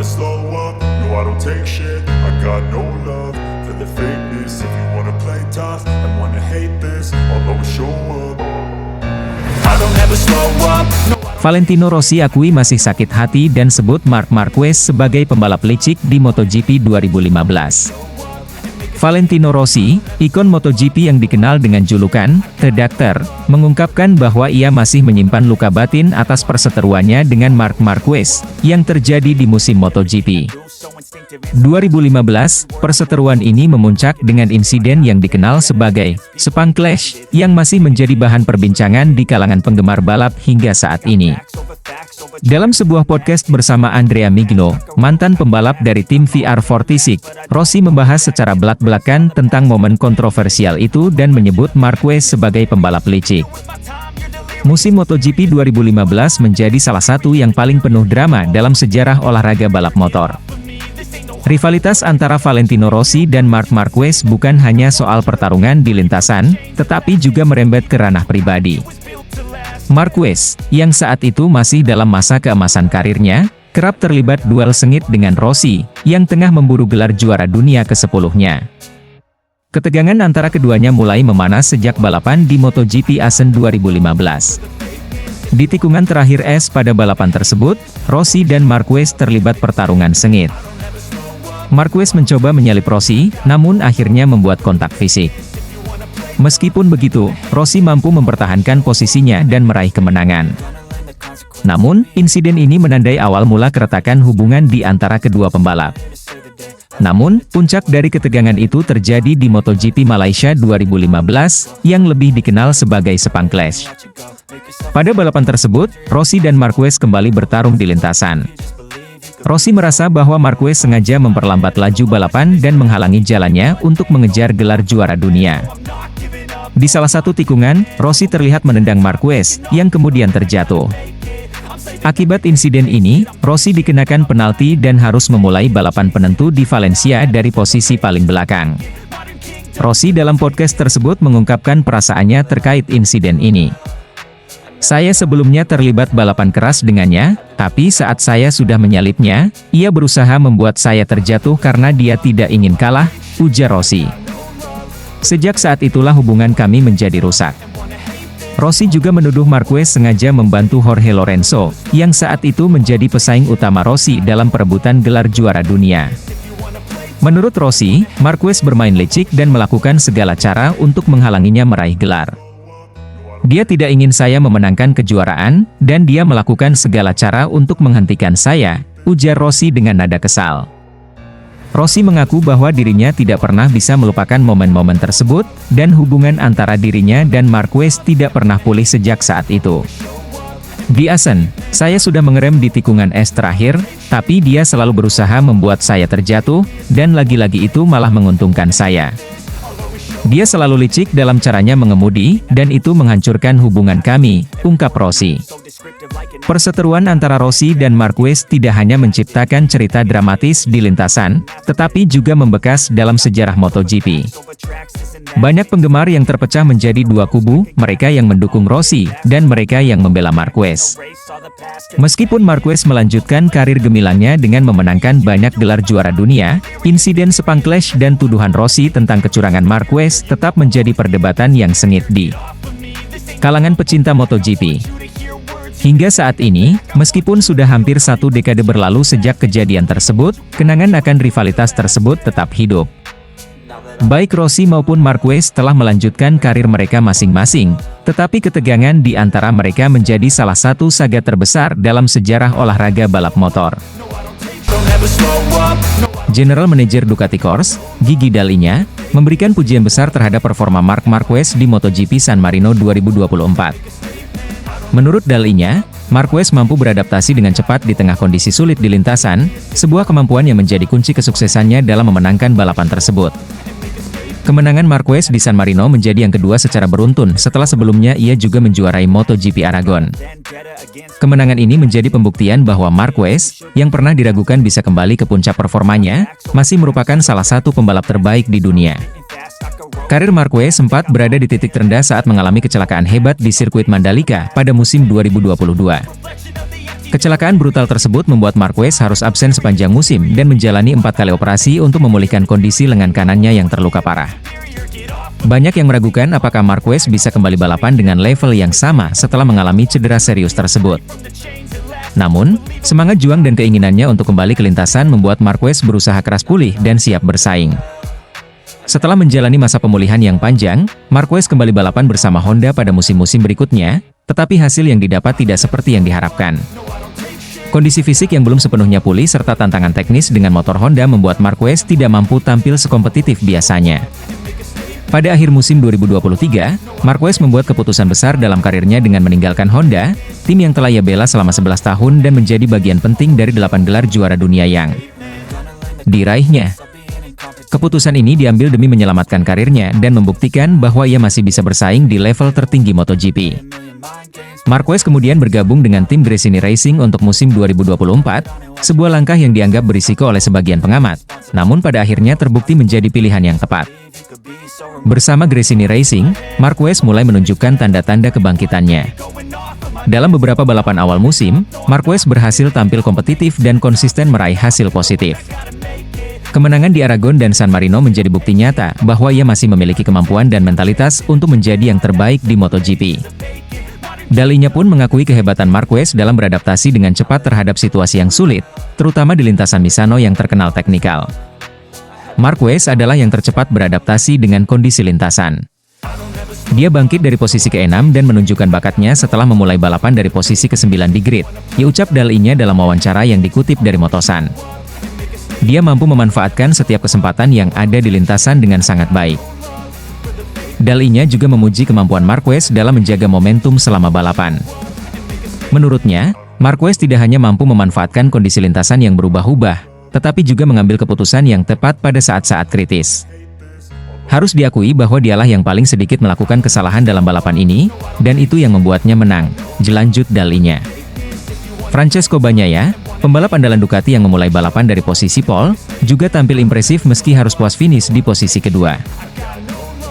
slow up, no I don't take shit. I got no love for the fakeness. If you wanna play tough and wanna hate this, I'll always show up. I don't ever slow up, no. Valentino Rossi akui masih sakit hati dan sebut Marc Marquez sebagai pembalap licik di MotoGP 2015. Valentino Rossi, ikon MotoGP yang dikenal dengan julukan The Doctor, mengungkapkan bahwa ia masih menyimpan luka batin atas perseteruannya dengan Marc Marquez yang terjadi di musim MotoGP 2015. Perseteruan ini memuncak dengan insiden yang dikenal sebagai Sepang Clash yang masih menjadi bahan perbincangan di kalangan penggemar balap hingga saat ini. Dalam sebuah podcast bersama Andrea Migno, mantan pembalap dari tim VR46, Rossi membahas secara belak-belakan tentang momen kontroversial itu dan menyebut Marquez sebagai pembalap licik. Musim MotoGP 2015 menjadi salah satu yang paling penuh drama dalam sejarah olahraga balap motor. Rivalitas antara Valentino Rossi dan Marc Marquez bukan hanya soal pertarungan di lintasan, tetapi juga merembet ke ranah pribadi. Marquez, yang saat itu masih dalam masa keemasan karirnya, kerap terlibat duel sengit dengan Rossi, yang tengah memburu gelar juara dunia ke-10-nya. Ketegangan antara keduanya mulai memanas sejak balapan di MotoGP Assen 2015. Di tikungan terakhir pada balapan tersebut, Rossi dan Marquez terlibat pertarungan sengit. Marquez mencoba menyalip Rossi, namun akhirnya membuat kontak fisik. Meskipun begitu, Rossi mampu mempertahankan posisinya dan meraih kemenangan. Namun, insiden ini menandai awal mula keretakan hubungan di antara kedua pembalap. Namun, puncak dari ketegangan itu terjadi di MotoGP Malaysia 2015, yang lebih dikenal sebagai Sepang Clash. Pada balapan tersebut, Rossi dan Marquez kembali bertarung di lintasan. Rossi merasa bahwa Marquez sengaja memperlambat laju balapan dan menghalangi jalannya untuk mengejar gelar juara dunia. Di salah satu tikungan, Rossi terlihat menendang Marquez, yang kemudian terjatuh. Akibat insiden ini, Rossi dikenakan penalti dan harus memulai balapan penentu di Valencia dari posisi paling belakang. Rossi dalam podcast tersebut mengungkapkan perasaannya terkait insiden ini. Saya sebelumnya terlibat balapan keras dengannya, tapi saat saya sudah menyalipnya, ia berusaha membuat saya terjatuh karena dia tidak ingin kalah, ujar Rossi. Sejak saat itulah hubungan kami menjadi rusak. Rossi juga menuduh Marquez sengaja membantu Jorge Lorenzo, yang saat itu menjadi pesaing utama Rossi dalam perebutan gelar juara dunia. Menurut Rossi, Marquez bermain licik dan melakukan segala cara untuk menghalanginya meraih gelar. Dia tidak ingin saya memenangkan kejuaraan, dan dia melakukan segala cara untuk menghentikan saya, ujar Rossi dengan nada kesal. Rossi mengaku bahwa dirinya tidak pernah bisa melupakan momen-momen tersebut, dan hubungan antara dirinya dan Marquez tidak pernah pulih sejak saat itu. Di Assen, saya sudah mengerem di tikungan terakhir, tapi dia selalu berusaha membuat saya terjatuh, dan lagi-lagi itu malah menguntungkan saya. Dia selalu licik dalam caranya mengemudi, dan itu menghancurkan hubungan kami, ungkap Rossi. Perseteruan antara Rossi dan Marquez tidak hanya menciptakan cerita dramatis di lintasan, tetapi juga membekas dalam sejarah MotoGP. Banyak penggemar yang terpecah menjadi dua kubu, mereka yang mendukung Rossi, dan mereka yang membela Marquez. Meskipun Marquez melanjutkan karir gemilangnya dengan memenangkan banyak gelar juara dunia, insiden Sepang Clash dan tuduhan Rossi tentang kecurangan Marquez tetap menjadi perdebatan yang sengit di kalangan pecinta MotoGP. Hingga saat ini, meskipun sudah hampir satu dekade berlalu sejak kejadian tersebut, kenangan akan rivalitas tersebut tetap hidup. Baik Rossi maupun Marquez telah melanjutkan karir mereka masing-masing, tetapi ketegangan di antara mereka menjadi salah satu saga terbesar dalam sejarah olahraga balap motor. General Manager Ducati Corse, Gigi Dall'Igna, memberikan pujian besar terhadap performa Marc Marquez di MotoGP San Marino 2024. Menurut Dall'Igna, Marquez mampu beradaptasi dengan cepat di tengah kondisi sulit di lintasan, sebuah kemampuan yang menjadi kunci kesuksesannya dalam memenangkan balapan tersebut. Kemenangan Marquez di San Marino menjadi yang kedua secara beruntun setelah sebelumnya ia juga menjuarai MotoGP Aragon. Kemenangan ini menjadi pembuktian bahwa Marquez, yang pernah diragukan bisa kembali ke puncak performanya, masih merupakan salah satu pembalap terbaik di dunia. Karir Marquez sempat berada di titik terendah saat mengalami kecelakaan hebat di sirkuit Mandalika pada musim 2022. Kecelakaan brutal tersebut membuat Marquez harus absen sepanjang musim dan menjalani 4 kali operasi untuk memulihkan kondisi lengan kanannya yang terluka parah. Banyak yang meragukan apakah Marquez bisa kembali balapan dengan level yang sama setelah mengalami cedera serius tersebut. Namun, semangat juang dan keinginannya untuk kembali ke lintasan membuat Marquez berusaha keras pulih dan siap bersaing. Setelah menjalani masa pemulihan yang panjang, Marquez kembali balapan bersama Honda pada musim-musim berikutnya, tetapi hasil yang didapat tidak seperti yang diharapkan. Kondisi fisik yang belum sepenuhnya pulih serta tantangan teknis dengan motor Honda membuat Marquez tidak mampu tampil sekompetitif biasanya. Pada akhir musim 2023, Marquez membuat keputusan besar dalam karirnya dengan meninggalkan Honda, tim yang telah ia bela selama 11 tahun dan menjadi bagian penting dari 8 gelar juara dunia yang diraihnya. Keputusan ini diambil demi menyelamatkan karirnya dan membuktikan bahwa ia masih bisa bersaing di level tertinggi MotoGP. Marquez kemudian bergabung dengan tim Gresini Racing untuk musim 2024, sebuah langkah yang dianggap berisiko oleh sebagian pengamat, namun pada akhirnya terbukti menjadi pilihan yang tepat. Bersama Gresini Racing, Marquez mulai menunjukkan tanda-tanda kebangkitannya. Dalam beberapa balapan awal musim, Marquez berhasil tampil kompetitif dan konsisten meraih hasil positif. Kemenangan di Aragon dan San Marino menjadi bukti nyata bahwa ia masih memiliki kemampuan dan mentalitas untuk menjadi yang terbaik di MotoGP. Dalinya pun mengakui kehebatan Marquez dalam beradaptasi dengan cepat terhadap situasi yang sulit, terutama di lintasan Misano yang terkenal teknikal. Marquez adalah yang tercepat beradaptasi dengan kondisi lintasan. Dia bangkit dari posisi ke-6 dan menunjukkan bakatnya setelah memulai balapan dari posisi ke-9 di grid, ucap Dalinya dalam wawancara yang dikutip dari Motosan. Dia mampu memanfaatkan setiap kesempatan yang ada di lintasan dengan sangat baik. Dalinya juga memuji kemampuan Marquez dalam menjaga momentum selama balapan. Menurutnya, Marquez tidak hanya mampu memanfaatkan kondisi lintasan yang berubah-ubah, tetapi juga mengambil keputusan yang tepat pada saat-saat kritis. Harus diakui bahwa dialah yang paling sedikit melakukan kesalahan dalam balapan ini, dan itu yang membuatnya menang, lanjut Dalinya. Francesco Bagnaia, pembalap andalan Ducati yang memulai balapan dari posisi pole, juga tampil impresif meski harus puas finish di posisi kedua.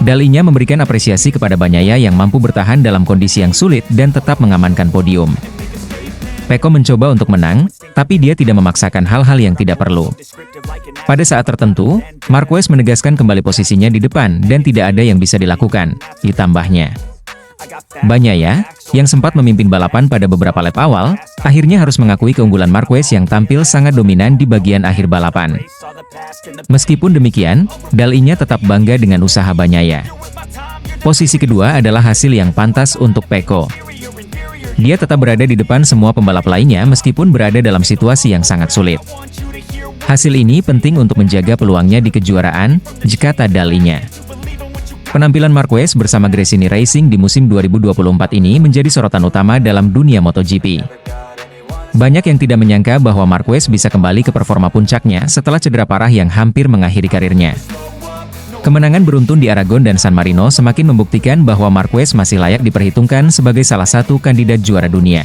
Dalinya memberikan apresiasi kepada Bagnaia yang mampu bertahan dalam kondisi yang sulit dan tetap mengamankan podium. Pecco mencoba untuk menang, tapi dia tidak memaksakan hal-hal yang tidak perlu. Pada saat tertentu, Marquez menegaskan kembali posisinya di depan dan tidak ada yang bisa dilakukan, ditambahnya. Bagnaia, yang sempat memimpin balapan pada beberapa lap awal, akhirnya harus mengakui keunggulan Marquez yang tampil sangat dominan di bagian akhir balapan. Meskipun demikian, Dalinya tetap bangga dengan usaha Bagnaia. Posisi kedua adalah hasil yang pantas untuk Pecco. Dia tetap berada di depan semua pembalap lainnya meskipun berada dalam situasi yang sangat sulit. Hasil ini penting untuk menjaga peluangnya di kejuaraan, kata Dalinya. Penampilan Marquez bersama Gresini Racing di musim 2024 ini menjadi sorotan utama dalam dunia MotoGP. Banyak yang tidak menyangka bahwa Marquez bisa kembali ke performa puncaknya setelah cedera parah yang hampir mengakhiri karirnya. Kemenangan beruntun di Aragon dan San Marino semakin membuktikan bahwa Marquez masih layak diperhitungkan sebagai salah satu kandidat juara dunia.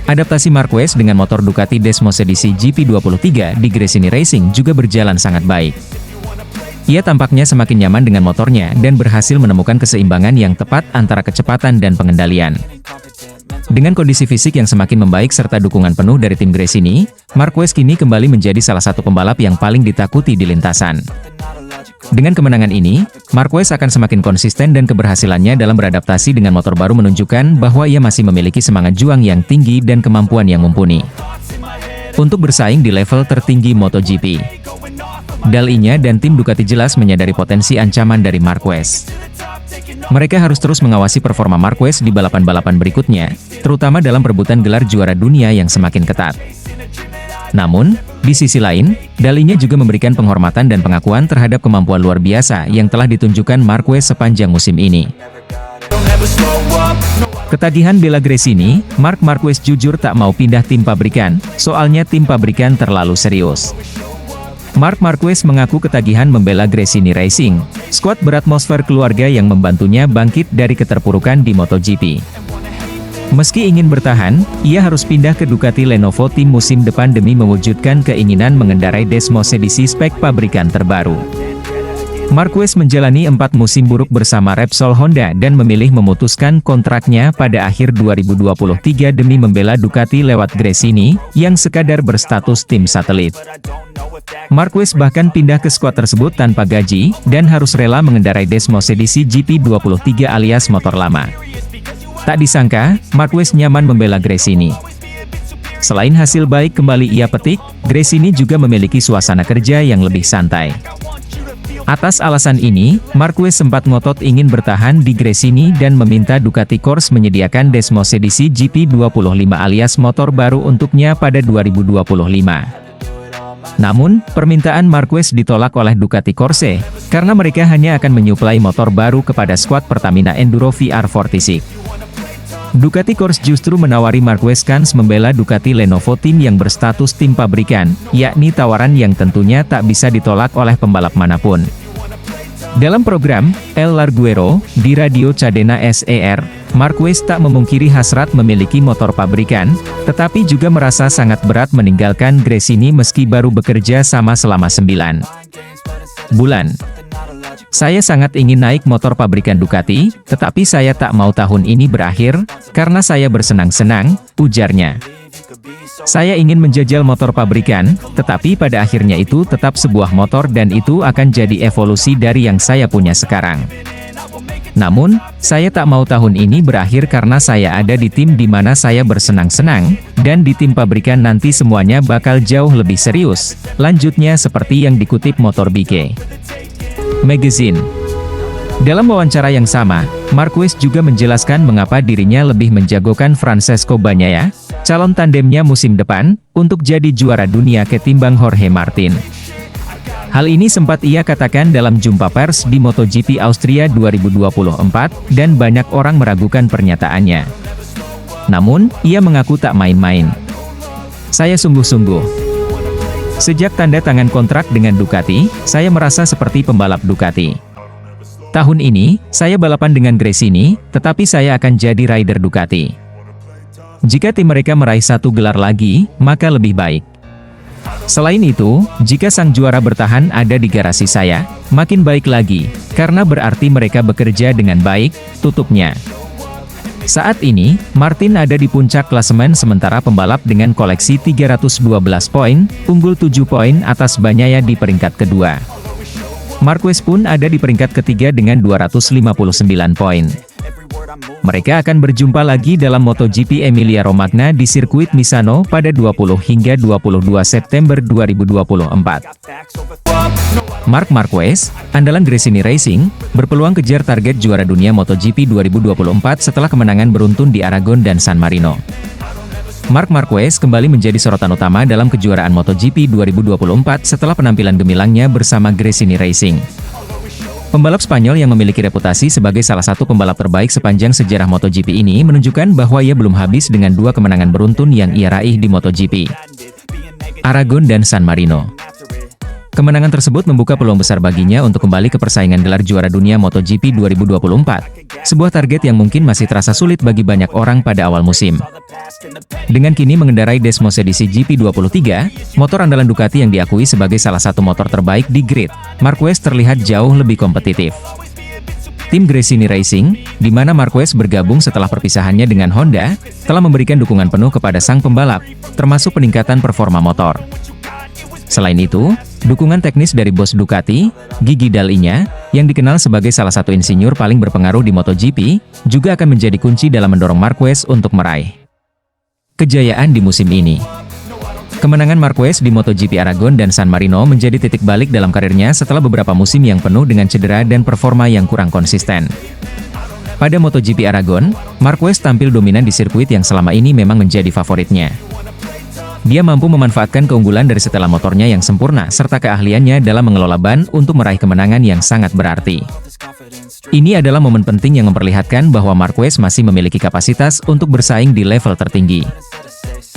Adaptasi Marquez dengan motor Ducati Desmos edisi GP23 di Gresini Racing juga berjalan sangat baik. Ia tampaknya semakin nyaman dengan motornya dan berhasil menemukan keseimbangan yang tepat antara kecepatan dan pengendalian. Dengan kondisi fisik yang semakin membaik serta dukungan penuh dari tim Gresini, Marquez kini kembali menjadi salah satu pembalap yang paling ditakuti di lintasan. Dengan kemenangan ini, Marquez akan semakin konsisten dan keberhasilannya dalam beradaptasi dengan motor baru menunjukkan bahwa ia masih memiliki semangat juang yang tinggi dan kemampuan yang mumpuni untuk bersaing di level tertinggi MotoGP. Dalinya dan tim Ducati jelas menyadari potensi ancaman dari Marquez. Mereka harus terus mengawasi performa Marquez di balapan-balapan berikutnya, terutama dalam perebutan gelar juara dunia yang semakin ketat. Namun, di sisi lain, Dalinya juga memberikan penghormatan dan pengakuan terhadap kemampuan luar biasa yang telah ditunjukkan Marquez sepanjang musim ini. Ketagihan bela Gresini, Marc Marquez jujur tak mau pindah tim pabrikan, soalnya tim pabrikan terlalu serius. Marc Marquez mengaku ketagihan membela Gresini Racing, skuad beratmosfer keluarga yang membantunya bangkit dari keterpurukan di MotoGP. Meski ingin bertahan, ia harus pindah ke Ducati Lenovo tim musim depan demi mewujudkan keinginan mengendarai Desmos edisi spek pabrikan terbaru. Marquez menjalani 4 musim buruk bersama Repsol Honda dan memilih memutuskan kontraknya pada akhir 2023 demi membela Ducati lewat Gresini, yang sekadar berstatus tim satelit. Marquez bahkan pindah ke skuad tersebut tanpa gaji, dan harus rela mengendarai Desmos edisi GP23 alias motor lama. Tak disangka, Marquez nyaman membela Gresini. Selain hasil baik kembali ia petik, Gresini juga memiliki suasana kerja yang lebih santai. Atas alasan ini, Marquez sempat ngotot ingin bertahan di Gresini dan meminta Ducati Corse menyediakan Desmos edisi GP25 alias motor baru untuknya pada 2025. Namun, permintaan Marquez ditolak oleh Ducati Corse, karena mereka hanya akan menyuplai motor baru kepada skuad Pertamina Enduro VR46. Ducati Corse justru menawari Marquez kans membela Ducati Lenovo Team yang berstatus tim pabrikan, yakni tawaran yang tentunya tak bisa ditolak oleh pembalap manapun. Dalam program El Larguero di Radio Cadena SER, Marquez tak memungkiri hasrat memiliki motor pabrikan, tetapi juga merasa sangat berat meninggalkan Gresini meski baru bekerja sama selama 9 bulan. Saya sangat ingin naik motor pabrikan Ducati, tetapi saya tak mau tahun ini berakhir, karena saya bersenang-senang, ujarnya. Saya ingin menjajal motor pabrikan, tetapi pada akhirnya itu tetap sebuah motor dan itu akan jadi evolusi dari yang saya punya sekarang. Namun, saya tak mau tahun ini berakhir karena saya ada di tim di mana saya bersenang-senang, dan di tim pabrikan nanti semuanya bakal jauh lebih serius, lanjutnya seperti yang dikutip Motor BK Magazine. Dalam wawancara yang sama, Marquez juga menjelaskan mengapa dirinya lebih menjagokan Francesco Bagnaia, calon tandemnya musim depan, untuk jadi juara dunia ketimbang Jorge Martin. Hal ini sempat ia katakan dalam jumpa pers di MotoGP Austria 2024, dan banyak orang meragukan pernyataannya. Namun, ia mengaku tak main-main. Saya sungguh-sungguh. Sejak tanda tangan kontrak dengan Ducati, saya merasa seperti pembalap Ducati. Tahun ini, saya balapan dengan Gresini, tetapi saya akan jadi rider Ducati. Jika tim mereka meraih 1 gelar lagi, maka lebih baik. Selain itu, jika sang juara bertahan ada di garasi saya, makin baik lagi, karena berarti mereka bekerja dengan baik, tutupnya. Saat ini, Martin ada di puncak klasemen sementara pembalap dengan koleksi 312 poin, unggul 7 poin atas Bagnaia di peringkat kedua. Marquez pun ada di peringkat ketiga dengan 259 poin. Mereka akan berjumpa lagi dalam MotoGP Emilia-Romagna di sirkuit Misano pada 20 hingga 22 September 2024. Marc Marquez, andalan Gresini Racing, berpeluang kejar target juara dunia MotoGP 2024 setelah kemenangan beruntun di Aragon dan San Marino. Marc Marquez kembali menjadi sorotan utama dalam kejuaraan MotoGP 2024 setelah penampilan gemilangnya bersama Gresini Racing. Pembalap Spanyol yang memiliki reputasi sebagai salah satu pembalap terbaik sepanjang sejarah MotoGP ini menunjukkan bahwa ia belum habis dengan 2 kemenangan beruntun yang ia raih di MotoGP, Aragon dan San Marino. Kemenangan tersebut membuka peluang besar baginya untuk kembali ke persaingan gelar juara dunia MotoGP 2024, sebuah target yang mungkin masih terasa sulit bagi banyak orang pada awal musim. Dengan kini mengendarai Desmos edisi GP23, motor andalan Ducati yang diakui sebagai salah satu motor terbaik di grid, Marquez terlihat jauh lebih kompetitif. Tim Gresini Racing, di mana Marquez bergabung setelah perpisahannya dengan Honda, telah memberikan dukungan penuh kepada sang pembalap, termasuk peningkatan performa motor. Selain itu, dukungan teknis dari bos Ducati, Gigi Dall'Igna, yang dikenal sebagai salah satu insinyur paling berpengaruh di MotoGP, juga akan menjadi kunci dalam mendorong Marquez untuk meraih kejayaan di musim ini. Kemenangan Marquez di MotoGP Aragon dan San Marino menjadi titik balik dalam karirnya setelah beberapa musim yang penuh dengan cedera dan performa yang kurang konsisten. Pada MotoGP Aragon, Marquez tampil dominan di sirkuit yang selama ini memang menjadi favoritnya. Dia mampu memanfaatkan keunggulan dari setelan motornya yang sempurna serta keahliannya dalam mengelola ban untuk meraih kemenangan yang sangat berarti. Ini adalah momen penting yang memperlihatkan bahwa Marquez masih memiliki kapasitas untuk bersaing di level tertinggi.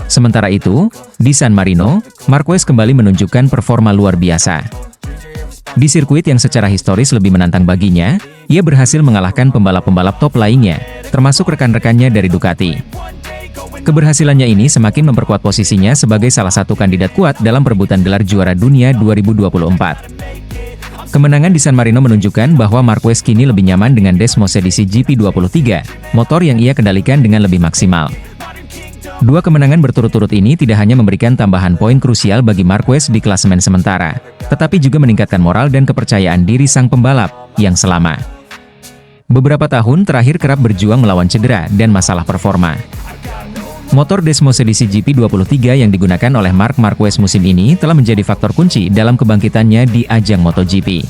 Sementara itu, di San Marino, Marquez kembali menunjukkan performa luar biasa. Di sirkuit yang secara historis lebih menantang baginya, ia berhasil mengalahkan pembalap-pembalap top lainnya, termasuk rekan-rekannya dari Ducati. Keberhasilannya ini semakin memperkuat posisinya sebagai salah satu kandidat kuat dalam perebutan gelar juara dunia 2024. Kemenangan di San Marino menunjukkan bahwa Marquez kini lebih nyaman dengan Desmos edisi GP23, motor yang ia kendalikan dengan lebih maksimal. Dua kemenangan berturut-turut ini tidak hanya memberikan tambahan poin krusial bagi Marquez di klasemen sementara, tetapi juga meningkatkan moral dan kepercayaan diri sang pembalap, yang selama beberapa tahun terakhir kerap berjuang melawan cedera dan masalah performa. Motor Desmos edisi GP23 yang digunakan oleh Marc Marquez musim ini telah menjadi faktor kunci dalam kebangkitannya di ajang MotoGP.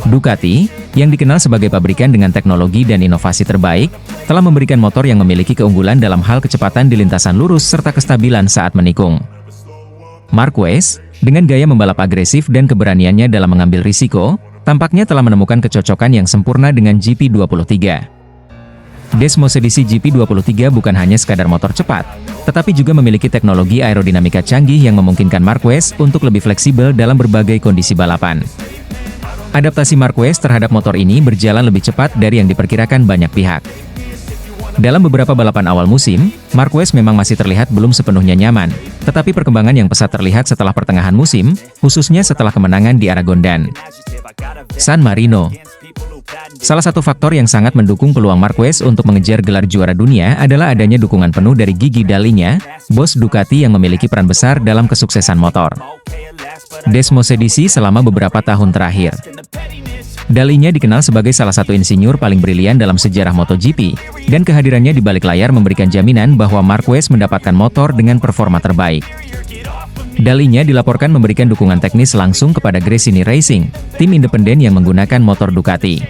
Ducati, yang dikenal sebagai pabrikan dengan teknologi dan inovasi terbaik, telah memberikan motor yang memiliki keunggulan dalam hal kecepatan di lintasan lurus serta kestabilan saat menikung. Marquez, dengan gaya membalap agresif dan keberaniannya dalam mengambil risiko, tampaknya telah menemukan kecocokan yang sempurna dengan GP23. Desmos edisi GP23 bukan hanya sekadar motor cepat, tetapi juga memiliki teknologi aerodinamika canggih yang memungkinkan Marquez untuk lebih fleksibel dalam berbagai kondisi balapan. Adaptasi Marquez terhadap motor ini berjalan lebih cepat dari yang diperkirakan banyak pihak. Dalam beberapa balapan awal musim, Marquez memang masih terlihat belum sepenuhnya nyaman, tetapi perkembangan yang pesat terlihat setelah pertengahan musim, khususnya setelah kemenangan di Aragon dan San Marino. Salah satu faktor yang sangat mendukung peluang Marquez untuk mengejar gelar juara dunia adalah adanya dukungan penuh dari Gigi Dall'Igna, bos Ducati yang memiliki peran besar dalam kesuksesan motor Desmos edisi selama beberapa tahun terakhir. Dall'Igna dikenal sebagai salah satu insinyur paling brilian dalam sejarah MotoGP, dan kehadirannya di balik layar memberikan jaminan bahwa Marquez mendapatkan motor dengan performa terbaik. Dall'Igna dilaporkan memberikan dukungan teknis langsung kepada Gresini Racing, tim independen yang menggunakan motor Ducati.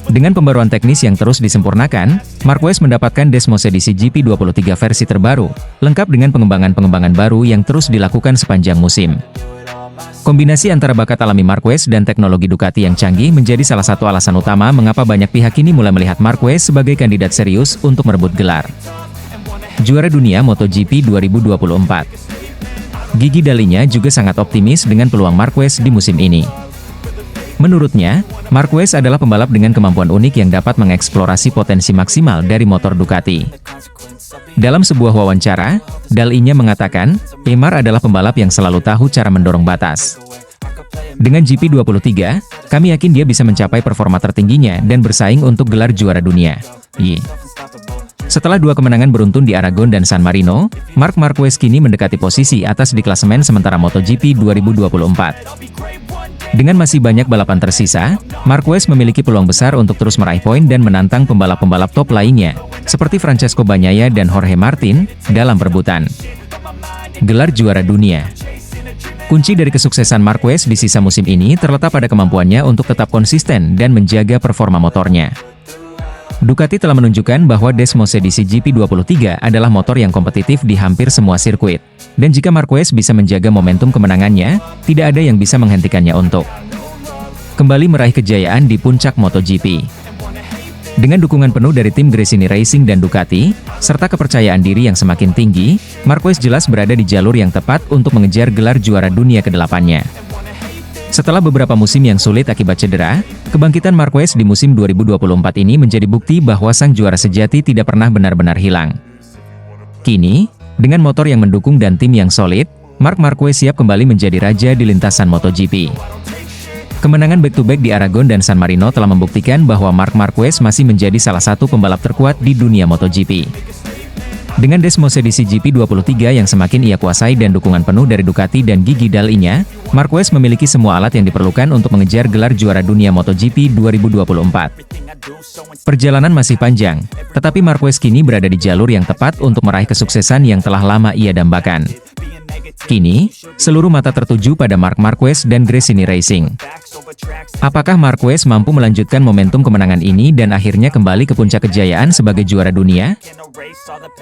Dengan pembaruan teknis yang terus disempurnakan, Marquez mendapatkan Desmos edisi GP23 versi terbaru, lengkap dengan pengembangan-pengembangan baru yang terus dilakukan sepanjang musim. Kombinasi antara bakat alami Marquez dan teknologi Ducati yang canggih menjadi salah satu alasan utama mengapa banyak pihak kini mulai melihat Marquez sebagai kandidat serius untuk merebut gelar juara dunia MotoGP 2024. Gigi Dall'Igna juga sangat optimis dengan peluang Marquez di musim ini. Menurutnya, Marquez adalah pembalap dengan kemampuan unik yang dapat mengeksplorasi potensi maksimal dari motor Ducati. Dalam sebuah wawancara, Dall'Igna mengatakan, Emar adalah pembalap yang selalu tahu cara mendorong batas. Dengan GP23, kami yakin dia bisa mencapai performa tertingginya dan bersaing untuk gelar juara dunia. Setelah dua kemenangan beruntun di Aragon dan San Marino, Marc Marquez kini mendekati posisi atas di klasemen sementara MotoGP 2024. Dengan masih banyak balapan tersisa, Marquez memiliki peluang besar untuk terus meraih poin dan menantang pembalap-pembalap top lainnya, seperti Francesco Bagnaia dan Jorge Martin, dalam perebutan gelar juara dunia. Kunci dari kesuksesan Marquez di sisa musim ini terletak pada kemampuannya untuk tetap konsisten dan menjaga performa motornya. Ducati telah menunjukkan bahwa Desmos edisi GP23 adalah motor yang kompetitif di hampir semua sirkuit. Dan jika Marquez bisa menjaga momentum kemenangannya, tidak ada yang bisa menghentikannya untuk kembali meraih kejayaan di puncak MotoGP. Dengan dukungan penuh dari tim Gresini Racing dan Ducati, serta kepercayaan diri yang semakin tinggi, Marquez jelas berada di jalur yang tepat untuk mengejar gelar juara dunia ke-8-nya. Setelah beberapa musim yang sulit akibat cedera, kebangkitan Marquez di musim 2024 ini menjadi bukti bahwa sang juara sejati tidak pernah benar-benar hilang. Kini, dengan motor yang mendukung dan tim yang solid, Marc Marquez siap kembali menjadi raja di lintasan MotoGP. Kemenangan back-to-back di Aragon dan San Marino telah membuktikan bahwa Marc Marquez masih menjadi salah satu pembalap terkuat di dunia MotoGP. Dengan Desmos edisi GP23 yang semakin ia kuasai dan dukungan penuh dari Ducati dan Gigi Dall'Igna, Marquez memiliki semua alat yang diperlukan untuk mengejar gelar juara dunia MotoGP 2024. Perjalanan masih panjang, tetapi Marquez kini berada di jalur yang tepat untuk meraih kesuksesan yang telah lama ia dambakan. Kini, seluruh mata tertuju pada Marc Marquez dan Gresini Racing. Apakah Marquez mampu melanjutkan momentum kemenangan ini dan akhirnya kembali ke puncak kejayaan sebagai juara dunia?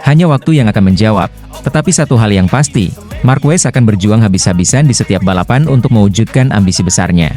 Hanya waktu yang akan menjawab, tetapi satu hal yang pasti, Marquez akan berjuang habis-habisan di setiap balapan untuk mewujudkan ambisi besarnya.